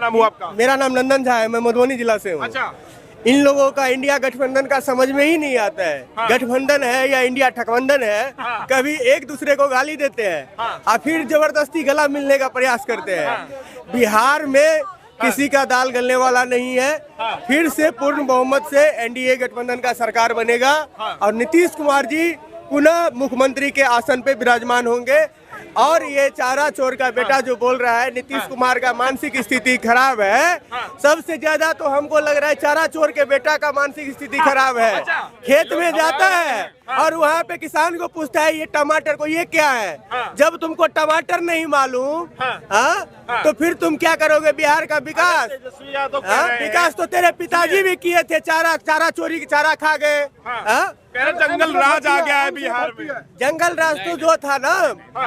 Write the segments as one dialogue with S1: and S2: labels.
S1: नाम हुआ आपका?
S2: मेरा नाम नंदन झा है, मैं मधुबनी जिला से हूँ।
S1: अच्छा,
S2: इन लोगों का इंडिया गठबंधन का समझ में ही नहीं आता है।
S1: हाँ।
S2: गठबंधन है या इंडिया ठगबंधन है।
S1: हाँ।
S2: कभी एक दूसरे को गाली देते हैं
S1: हाँ।
S2: और फिर जबरदस्ती गला मिलने का प्रयास करते हैं। बिहार में किसी का दाल गलने वाला नहीं है। फिर से पूर्ण बहुमत से एनडीए गठबंधन का सरकार बनेगा और नीतीश कुमार जी पुनः मुख्यमंत्री के आसन पे विराजमान होंगे। और ये चारा चोर का बेटा जो बोल रहा है नीतीश कुमार का मानसिक स्थिति खराब है, सबसे ज्यादा तो हमको लग रहा है चारा चोर के बेटा का मानसिक स्थिति खराब है। खेत में जाता है और वहाँ पे किसान को पूछता है ये टमाटर को ये क्या है। जब तुमको टमाटर नहीं मालूम तो फिर तुम क्या करोगे बिहार का विकास? विकास तो तेरे पिताजी भी किए थे, चारा चोरी की चारा खा गए।
S1: जंगल राज आ गया है बिहार में।
S2: जंगल राज तो जो था ना,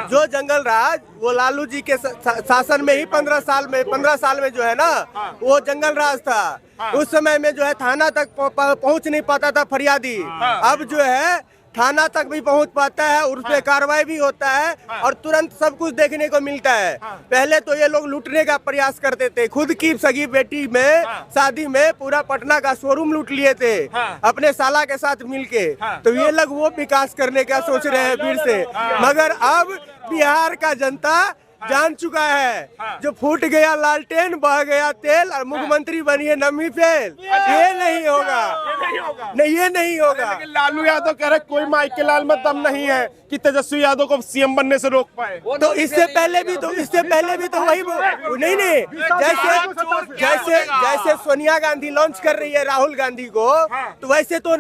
S2: जो जंगल राज वो लालू जी के शासन में ही 15 साल में जो है ना वो जंगल राज था। उस समय में जो है थाना तक पहुंच नहीं पाता था फरियादी। अब जो है थाना तक भी पहुंच पाता है, उस पर कार्रवाई भी होता है और तुरंत सब कुछ देखने को मिलता है। पहले तो ये लोग लूटने का प्रयास करते थे। खुद की सगी बेटी में शादी में पूरा पटना का शोरूम लूट लिए थे अपने साला के साथ मिलके। तो ये लोग वो विकास करने का सोच रहे हैं फिर से। मगर अब बिहार का जनता जान चुका है, जो फूट गया लालटेन बह गया तेल और मुख्यमंत्री बनिए नमी फेल, ये नहीं होगा। नहीं, ये नहीं होगा।
S1: लेकिन लालू यादव कह रहे कोई माइकल लाल में दम नहीं है कि तेजस्वी यादव को सीएम बनने से रोक पाए।
S2: तो इससे पहले भी तो वही नहीं जैसे सोनिया गांधी लॉन्च कर रही है राहुल गांधी को, तो वैसे तो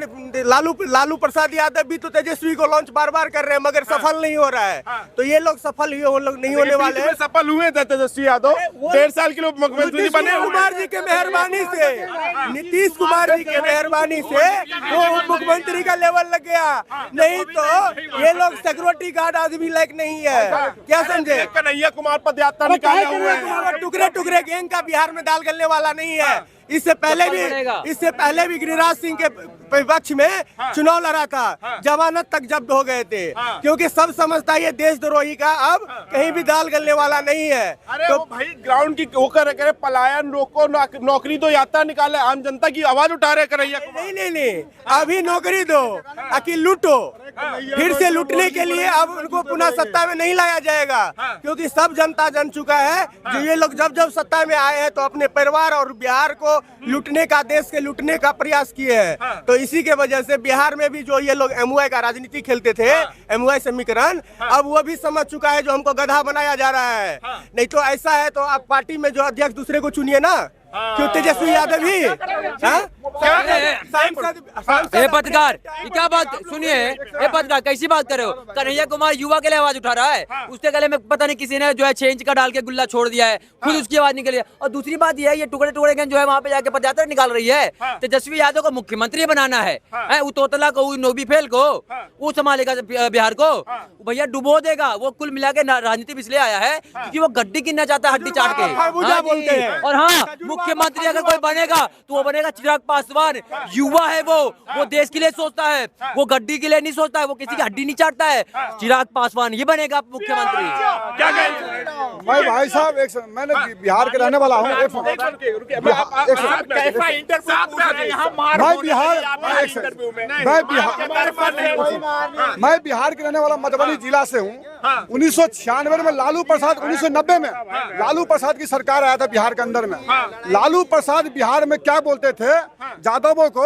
S2: लालू प्रसाद यादव भी तो तेजस्वी को लॉन्च बार बार कर रहे हैं, मगर सफल नहीं हो रहा है। तो ये लोग सफल नहीं होने वाले हैं।
S1: सफल हुए थे तेजस्वी यादव, 1.5 साल के लिए मुख्यमंत्री बने।
S2: कुमार जी के मेहरबानी से, नीतीश कुमार जी के मेहरबानी से वो मुख्यमंत्री का लेवल लग गया। नहीं तो ये लोग सिक्योरिटी गार्ड आदमी लायक नहीं है। क्या समझे?
S1: कन्हैया कुमार पदयात्रा निकाले हुए हैं।
S2: टुकड़े टुकड़े गैंग का बिहार में दाल गलने वाला नहीं है। इससे पहले भी गिरिराज सिंह के पक्ष में चुनाव लड़ा था, जमानत तक जब्त हो गए थे। क्योंकि सब समझता है ये देशद्रोही का अब कहीं भी दाल गलने वाला नहीं है।
S1: अरे तो भाई ग्राउंड की होकर करे पलायन रोको, नौकरी दो, यात्रा निकाले, आम जनता की आवाज उठा रहे कन्हैया।
S2: नहीं, अभी नौकरी दो, आखिर लूटो। फिर से लूटने के लिए अब उनको पुनः सत्ता में नहीं लाया जाएगा, क्योंकि सब जनता जान चुका है जो ये लोग जब सत्ता में आए हैं तो अपने परिवार और बिहार को लूटने का, देश के लूटने का प्रयास किए हैं। तो इसी के वजह से बिहार में भी जो ये लोग एमओआई का राजनीति खेलते थे, एमओआई समीकरण, अब वो भी समझ चुका है जो हमको गधा बनाया जा रहा है। नहीं तो ऐसा है तो आप पार्टी में जो अध्यक्ष दूसरे को चुनिए ना, क्यों तेजस्वी यादव ही
S3: पत्रकार क्या बात सुनिए। पत्रकार कैसी बात कर रहे हो? कन्हैया कुमार युवा के लिए आवाज उठा रहा है, उसके गले में पता नहीं किसी ने जो है 6 इंच का डाल के गुल्ला छोड़ दिया है, खुद उसकी आवाज निकली है। और दूसरी बात यह है ये टुकड़े टुकड़े गैंग जो है वहाँ पे जाके पदयात्रा निकाल रही है। तेजस्वी यादव को मुख्यमंत्री बनाना है, वो तोतला को, नोबी फेल को वो संभालेगा बिहार को, भैया डुबो देगा। वो कुल मिला के राजनीति इसलिए आया है क्योंकि वो गड्डी गिनना चाहता है, हड्डी चाट के। और हाँ, मुख्यमंत्री अगर कोई बनेगा तो वो बनेगा चिराग पासवान। युवा है वो देश के लिए सोचता है, वो गड्डी के लिए नहीं सोचता है, वो किसी की हड्डी नहीं चाटता है। चिराग पासवान ये बनेगा मुख्यमंत्री।
S1: क्या कहेंगे?
S4: मैं भाई साहब मैंने बिहार के रहने वाला हूँ। मैं बिहार के रहने वाला मधुबनी जिला से हूँ। 1996 में लालू प्रसाद, 1990 में लालू प्रसाद की सरकार आया था बिहार के अंदर में। लालू प्रसाद बिहार में क्या बोलते थे यादवों को,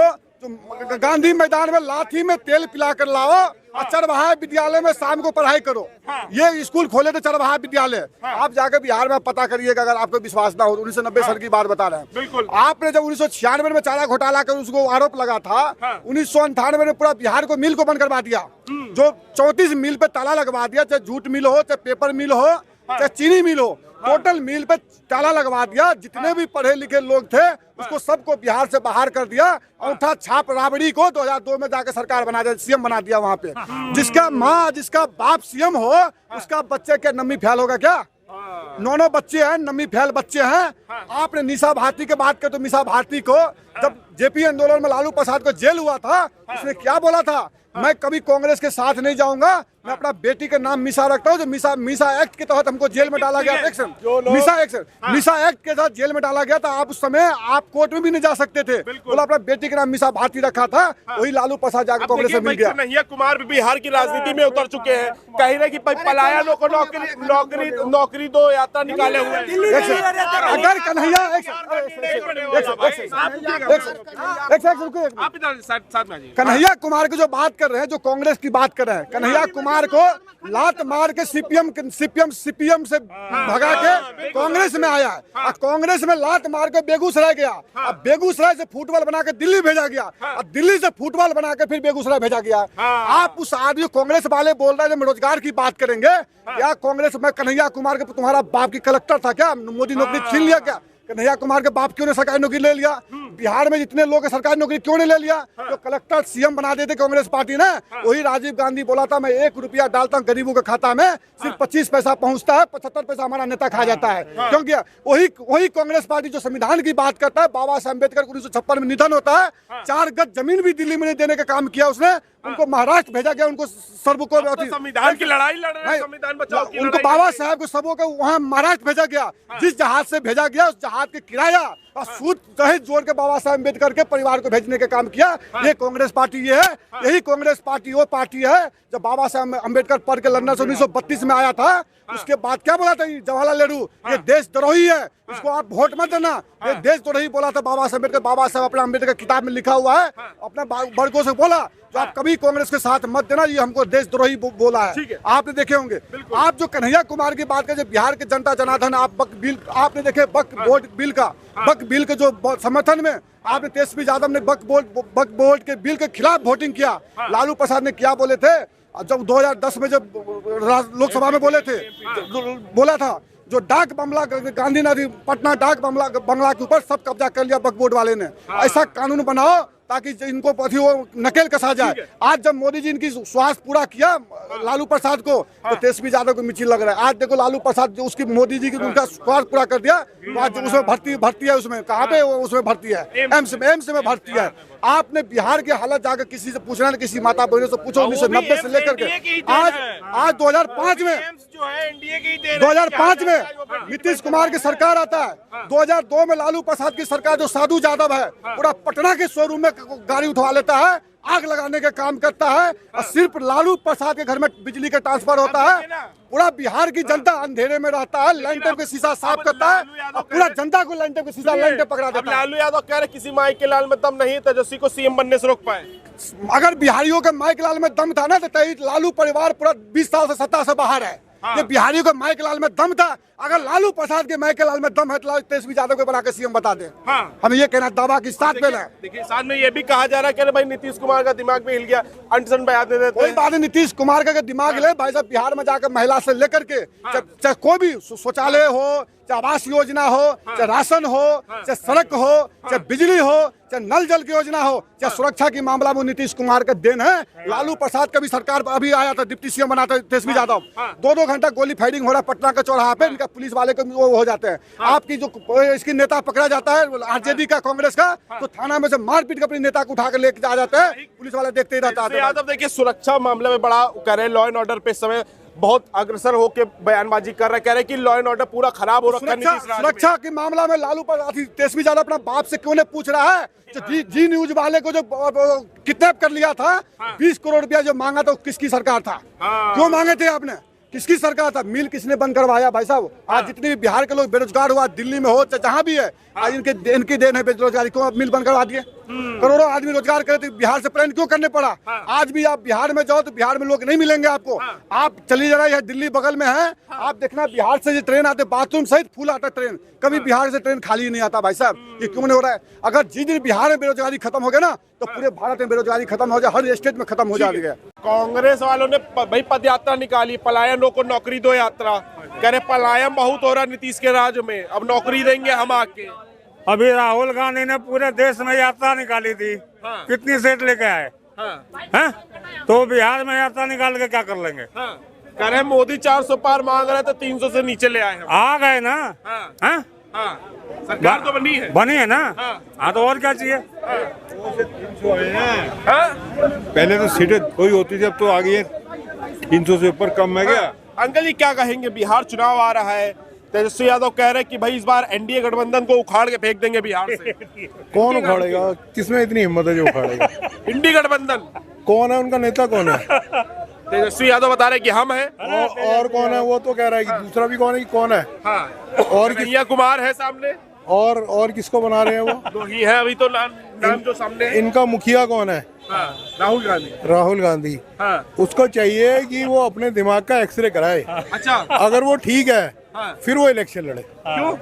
S4: गांधी मैदान में लाठी में तेल पिला कर लाओ और चरवाहा विद्यालय में शाम को पढ़ाई करो। ये स्कूल खोले थे चरवाहा विद्यालय। आप जाकर बिहार में पता करिएगा अगर आपको विश्वास ना हो। 1990 साल की बात बता रहे हैं।
S1: बिल्कुल।
S4: आपने जब 1996 में चारा घोटाला कर उसको आरोप लगा था, 1998 में पूरा बिहार को मिल को बंद करवा दिया। जो 34 मिल पे ताला लगवा दिया, चाहे जूट मिल हो, चाहे पेपर मिल हो, चाहे चीनी मिल हो, टोटल मिल पे ताला लगवा दिया। जितने भी पढ़े लिखे लोग थे उसको सबको बिहार से बाहर कर दिया। अंगूठा छाप राबड़ी को 2002 में जाकर सरकार बना दिया, सीएम बना दिया। वहाँ पे जिसका माँ जिसका बाप सीएम हो उसका बच्चे के नमी फैल होगा क्या? 9 बच्चे हैं, नमी फैल बच्चे हैं। आपने निशा भारती के बात कर तो निशा भारती को जब जेपी आंदोलन में लालू प्रसाद को जेल हुआ था, उसने क्या बोला था? मैं कभी कांग्रेस के साथ नहीं जाऊंगा, मैं अपना बेटी के नाम मीसा रखता हूँ। जो मीसा एक्ट के तहत हमको जेल में डाला गया, मीसा एक्ट के तहत जेल में डाला गया था। आप उस समय आप कोर्ट में भी नहीं जा सकते थे। बोला अपना बेटी के नाम मीसा भारती रखा था, वही लालू प्रसाद जाकर कांग्रेस में मिल गया।
S1: कन्हैया कुमार भी बिहार की राजनीति में उतर चुके हैं, कह रहे कि पलायनों को नौकरी दो यात्रा निकाले हुए।
S4: अगर कन्हैया कन्हैया कुमार की जो बात कर रहे हैं, जो कांग्रेस की बात कर रहे हैं, कन्हैया कुमार को लात मार के सीपीएम से भगा के कांग्रेस में आया है। और कांग्रेस में लात मार के बेगूसराय गया, अब बेगूसराय से फुटबॉल बना के दिल्ली भेजा गया, और दिल्ली से फुटबॉल बना के फिर बेगूसराय भेजा गया। आप उस आदमी कांग्रेस वाले बोल रहे हैं जब रोजगार की बात करेंगे, क्या कांग्रेस में कन्हैया कुमार के तुम्हारा बाप की कलेक्टर था क्या? मोदी नौकरी छीन लिया क्या? कन्हैया कुमार के बाप क्यों ने सरकारी नौकरी ले लिया? बिहार में जितने लोग सरकारी नौकरी क्यों नहीं ले लिया? जो कलेक्टर सीएम बना देते कांग्रेस पार्टी ने, वही राजीव गांधी बोला था मैं 1 रुपया डालता हूँ गरीबों के खाता में, सिर्फ 25 पैसा पहुंचता है, 75 पैसा हमारा नेता खा जाता है। क्योंकि वही कांग्रेस पार्टी जो संविधान की बात करता है, बाबा साहब अम्बेडकर 1956 में निधन होता है, 4 गज जमीन भी दिल्ली में नहीं देने का काम किया उसने, उनको महाराष्ट्र भेजा गया, उनको
S1: संविधान की लड़ाई लड़ रहे हैं, संविधान बचाओ की
S4: उनको बाबा साहब को सबों को वहाँ महाराष्ट्र भेजा गया। जिस जहाज से भेजा गया उस जहाज के किराया और सूद सहित जोड़ के बाबा साहब अम्बेडकर के परिवार को भेजने का काम किया। ये कांग्रेस पार्टी ये है, यही कांग्रेस पार्टी वो पार्टी है जब बाबा साहब अम्बेडकर पढ़ के लंदन से 1932 में आया था। उसके बाद क्या बोला था जवाहरलाल नेहरू, ये देशद्रोही है, इसको आप वोट मत देना, ये देशद्रोही बोला था बाबा साहब अम्बेडकर। बाबा साहब अपना अम्बेडकर किताब में लिखा हुआ है, अपने वर्गों से बोला जो आप कभी कांग्रेस के साथ मत देना, ये हमको देशद्रोही बोला है। आपने देखे होंगे। आप जो कन्हैया कुमार की बात करें, बिहार के जनता जनार्दन, आप वक्फ बिल आपने देखे, वक्फ बिल के जो समर्थन में आपने तेजस्वी यादव ने वक्फ बोर्ड के बिल के खिलाफ वोटिंग किया। लालू प्रसाद ने क्या बोले थे जब 2010 में जब लोकसभा में बोला था जो डाक बंगला गांधी नदी पटना डाक बंगला के ऊपर सब कब्जा कर लिया वक्फ बोर्ड वाले ने। ऐसा कानून बनाओ ताकि इनको वो नकेल कसा जाए। आज जब मोदी जी इनकी स्वास्थ्य पूरा किया लालू प्रसाद को, तो तेजस्वी यादव को मिर्ची लग रहा है। आज देखो लालू प्रसाद जो उसकी मोदी जी की उनका स्वास्थ्य पूरा कर दिया, तो आज उसमें भर्ती है, उसमें कहाँ पे उसमें भर्ती है? एम्स में भर्ती है। आपने बिहार की हालत जाकर किसी से पूछना, किसी माता बहनों से पूछो, 1990 से लेकर के आज 2005 में नीतीश कुमार की सरकार आता है। 2002 में लालू प्रसाद की सरकार जो साधु यादव है पूरा पटना के शोरूम में गाड़ी उठवा लेता है, आग लगाने का काम करता है, और सिर्फ लालू प्रसाद के घर में बिजली का ट्रांसफर होता है। पूरा बिहार की जनता अंधेरे में रहता है, लैंटर के शीशा साफ करता है, और पूरा जनता को लैंटर के शीशा लैंटर पकड़ा देता है।
S1: लालू यादव कह रहे किसी माई के लाल में दम नहीं, तेजस्वी को सीएम बनने से रोक पाए।
S4: अगर बिहारियों के माई के लाल में दम था ना, तो लालू परिवार पूरा 20 साल से सत्ता से बाहर है। ये बिहारियों के माई के लाल में दम था। अगर लालू प्रसाद के माई के लाल में दम है तो तेजस्वी यादव को बना के सीएम बता दे। हमें ये कहना दावा की साथ में है।
S1: देखिए साथ में ये भी कहा जा रहा है कि भाई नीतीश कुमार का दिमाग में हिल गया, अनशन बयान दे देते।
S4: कोई बात नहीं, नीतीश कुमार का दिमाग ले भाई साहब, बिहार में जाकर महिला से लेकर के चाहे कोई भी शौचालय हो, चाहे आवास योजना हो, चाहे राशन हो, चाहे सड़क हो, चाहे बिजली हो, चाहे नल जल की योजना हो, चाहे सुरक्षा की मामला में नीतीश कुमार का देन है। लालू प्रसाद का भी सरकार अभी आया था, डिप्टी सीएम बना था तेजस्वी यादव, 2-2 घंटा गोली फायरिंग हो रहा है पटना का चौराहा पे, इनका पुलिस वाले को वो हो जाते हैं। आपकी जो इसकी नेता पकड़ा जाता है आरजेडी का, कांग्रेस का, तो थाना में से मारपीट कर अपने नेता को उठा कर लेके आ जाते हैं, पुलिस वाले देखते ही रहता है।
S1: यादव देखिए सुरक्षा मामले में बड़ा कह रहे, लॉ एंड ऑर्डर पे इस समय बहुत अग्रसर होकर बयानबाजी कर रहे, कह रहे कि लॉ एंड ऑर्डर पूरा खराब हो रखा है।
S4: सुरक्षा के मामला में लालू प्रसाद तेजस्वी यादव अपना बाप से क्यों नहीं पूछ रहा है? जी न्यूज वाले को जो किडनैप कर लिया था, 20 करोड़ रुपया जो मांगा था, किसकी सरकार था? क्यों मांगे थे आपने? किसकी सरकार था? मिल किसने बंद करवाया भाई साहब? आज जितने भी बिहार के लोग बेरोजगार हुआ, दिल्ली में हो चाहे जहाँ भी है, आज इनकी देन है बेरोजगारी। क्यों मिल बंद करवा दिए? करोड़ों आदमी रोजगार करे तो बिहार से प्लान क्यों करने पड़ा? आज भी आप बिहार में जाओ तो बिहार में लोग नहीं मिलेंगे आपको। आप चली जा रही है, दिल्ली बगल में है, आप देखना बिहार से ये ट्रेन आते, बाथरूम सहित फुल आता ट्रेन, कभी बिहार से ट्रेन खाली नहीं आता भाई साहब। ये क्यों नहीं हो रहा है? अगर जिस दिन बिहार में बेरोजगारी खत्म हो गया ना, तो पूरे भारत में बेरोजगारी खत्म हो जाए, हर स्टेट में खत्म हो जाएगी।
S1: कांग्रेस वालों ने भाई पद यात्रा निकाली, पलायनों को नौकरी दो यात्रा, कह रहे पलायन बहुत हो रहा नीतीश के राज में, अब नौकरी देंगे हम आके।
S5: अभी राहुल गांधी ने पूरे देश में यात्रा निकाली थी, कितनी सीट लेके आए हैं? तो बिहार में यात्रा निकाल के क्या कर लेंगे?
S1: कह रहे मोदी 400 पार मांग रहे तो 300 से नीचे ले आए हैं।
S5: आ गए ना।
S1: सरकार तो
S5: बनी है ना। हाँ तो और क्या चाहिए?
S6: पहले तो सीटें कोई होती थी, अब तो आ गई है 300 से ऊपर कम है क्या?
S1: अंकल जी क्या कहेंगे, बिहार चुनाव आ रहा है, तेजस्वी यादव कह रहे हैं कि भाई इस बार एनडीए गठबंधन को उखाड़ के फेंक देंगे बिहार से।
S6: कौन उखाड़ेगा? किसमें इतनी हिम्मत है जो उखाड़ेगा?
S1: इंडी गठबंधन
S6: कौन है उनका नेता? कौन है?
S1: तेजस्वी यादव बता रहे कि हम हैं।
S6: और कौन है? वो तो कह रहा है कि दूसरा भी कौन है कि कौन है?
S1: हाँ।
S6: और
S1: कन्हैया कुमार है सामने।
S6: और किसको बना रहे हैं वो?
S1: दो ही है अभी तो नाम जो सामने है।
S6: इनका मुखिया कौन है?
S1: हाँ, राहुल गांधी।
S6: राहुल गांधी।
S1: हाँ।
S6: उसको चाहिए कि वो अपने दिमाग का एक्सरे कराए।
S1: अच्छा।
S6: अगर वो ठीक है
S1: हाँ।
S6: फिर वो इलेक्शन लड़े।
S1: क्यों?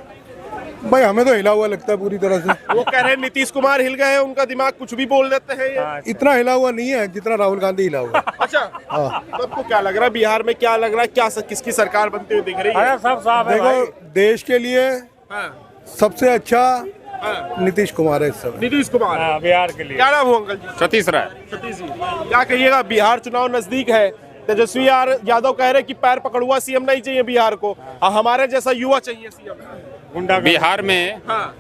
S6: भाई हमें तो हिला हुआ लगता है पूरी तरह से।
S1: वो कह रहे हैं नीतीश कुमार हिल गए हैं, उनका दिमाग कुछ भी बोल देते हैं ये।
S6: इतना हिला हुआ नहीं है जितना राहुल गांधी हिला हुआ है।
S1: अच्छा।
S6: हाँ।
S1: तो आपको क्या लग रहा है बिहार में, क्या लग रहा है, क्या किसकी सरकार बनती हुई दिख रही है?
S5: अरे सब साफ है भाई।
S6: देखो देश के लिए
S1: हाँ।
S6: सबसे अच्छा
S1: हाँ।
S6: नीतीश कुमार है इस समय।
S1: नीतीश कुमार।
S5: हाँ, बिहार के लिए।
S1: क्या नाम हो अंकल जी?
S7: सतीश राय।
S1: सतीश जी, क्या कहिएगा, बिहार चुनाव नजदीक है, तेजस्वी यादव कह रहे कि पैर पकड़ुआ सीएम नहीं चाहिए बिहार को, हमारे जैसा युवा चाहिए सीएम।
S7: बिहार में
S1: हाँ।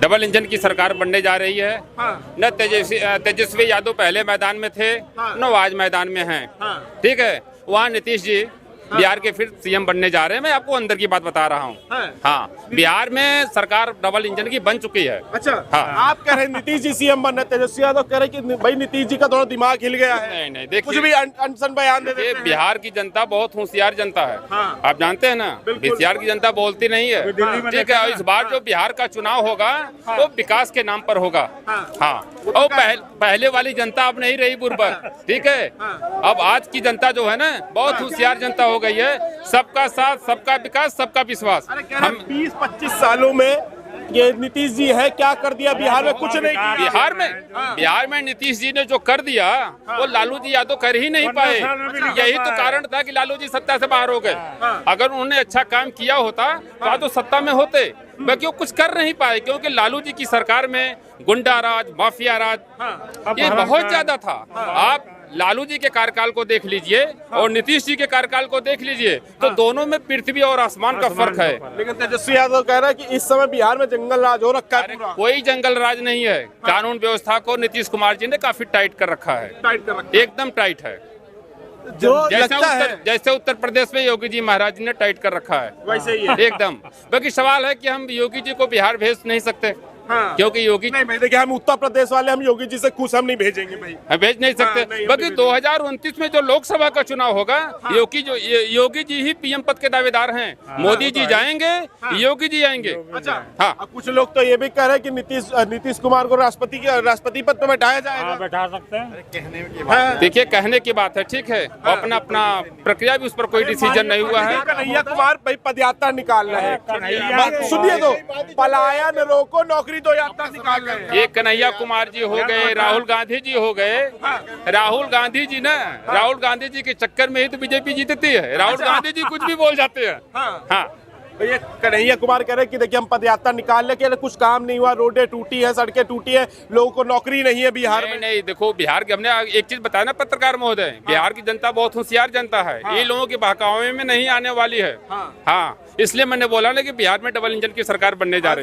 S7: डबल इंजन की सरकार बनने जा रही है।
S1: हाँ।
S7: न तेजस्वी यादव पहले मैदान में थे,
S1: हाँ।
S7: न वो आज मैदान में हैं।
S1: हाँ।
S7: ठीक है, वहाँ नीतीश जी बिहार के फिर सीएम बनने जा रहे हैं। मैं आपको अंदर की बात बता रहा हूँ। हाँ, बिहार में सरकार डबल इंजन की बन चुकी है।
S1: अच्छा।
S7: हाँ।
S1: आप कह रहे हैं नीतीश जी सीएम बनना, तेजस्वी यादव कह रहे कि भाई नीतीश जी का थोड़ा दिमाग हिल गया है।
S7: नहीं,
S1: कुछ
S7: देखिए
S1: भी अनसन बयान दे देते
S7: ये
S1: हैं।
S7: बिहार की जनता बहुत होशियार जनता है।
S1: हाँ।
S7: आप जानते हैं ना,
S1: बिल्कुल।
S7: बिहार की जनता बोलती नहीं है।
S5: दिल्ली में
S7: ठीक
S5: देखा
S7: है,
S5: ना।
S7: इस बार जो बिहार का चुनाव होगा वो विकास के नाम पर होगा। हाँ, और पहले वाली जनता अब नहीं रही बुर्बक। ठीक है, अब आज की जनता जो है ना बहुत होशियार जनता हो गई है। सबका साथ, सबका विकास, सबका विश्वास।
S1: अरे कह रहे 20-25 सालों में ये नीतीश जी है, क्या कर दिया बिहार में? कुछ नहीं किया।
S7: बिहार में नीतीश जी ने जो कर दिया वो लालू जी यादव कर ही नहीं पाए। यही तो कारण था कि लालू जी सत्ता से बाहर हो गए। अगर उन्होंने अच्छा काम किया होता तो सत्ता में होते, बाकी वो कुछ कर नहीं पाए क्योंकि लालू जी की सरकार में गुंडा राज, माफिया राज ये बहुत ज्यादा था। आप लालू जी के कार्यकाल को देख लीजिए और नीतीश जी के कार्यकाल को देख लीजिए तो दोनों में पृथ्वी और आसमान का फर्क है।
S1: लेकिन तेजस्वी यादव कह रहा है कि इस समय बिहार में जंगल राज हो रखा है पूरा।
S7: कोई जंगल राज नहीं है। कानून व्यवस्था को नीतीश कुमार जी ने काफी टाइट कर रखा है।
S1: टाइट कर रखा है।
S7: एकदम टाइट है।
S1: जो लगता है
S7: जैसे उत्तर प्रदेश में योगी जी महाराज जी ने टाइट कर रखा है
S1: वैसे ही है।
S7: एकदम। बाकी सवाल है कि हम योगी जी को बिहार भेज नहीं सकते।
S1: हाँ।
S7: क्योंकि योगी
S1: नहीं भाई देखिए, हम उत्तर प्रदेश वाले हम योगी जी से खुश हम नहीं भेजेंगे भाई।
S7: हम भेज नहीं सकते।
S1: हाँ, नहीं,
S7: बाकी
S1: नहीं
S7: 2029 में जो लोकसभा का चुनाव होगा योगी जी ही पीएम पद के दावेदार हैं। मोदी जी जाएंगे, योगी जी आएंगे।
S1: अच्छा।
S7: हाँ।
S1: अब कुछ लोग तो ये भी कह रहे हैं कि नीतीश कुमार को राष्ट्रपति पद पर बैठाया जाएगा।
S5: बैठा सकते हैं।
S1: हाँ।
S7: देखिए कहने की बात है, ठीक है, अपना प्रक्रिया भी उस पर कोई डिसीजन नहीं हुआ है।
S1: कन्हैया कुमार भाई पदयात्रा निकाल रहे हैं। सुनिए तो, पलायन रोको नौकरी दो यात्रा निकाल रहे हैं।
S7: ये कन्हैया कुमार जी हो गए, राहुल गांधी जी हो गए। राहुल गांधी जी ना, राहुल गांधी जी के चक्कर में ही तो बीजेपी जीतती है। राहुल गांधी जी कुछ भी बोल जाते हैं। हाँ।
S1: तो ये कन्हैया कुमार कह रहे हैं कि देखिए हम पदयात्रा निकाल लेके कुछ काम नहीं हुआ, रोडें टूटी है, सड़कें टूटी है, लोगों को नौकरी नहीं है बिहार में।
S7: नहीं, देखो बिहार के, हमने एक चीज बताया ना पत्रकार महोदय, बिहार की जनता बहुत होशियार जनता है। ये लोगों के बहकावे में नहीं आने वाली है। हाँ, इसलिए मैंने बोला ना कि बिहार में डबल इंजन की सरकार बनने जा रही है।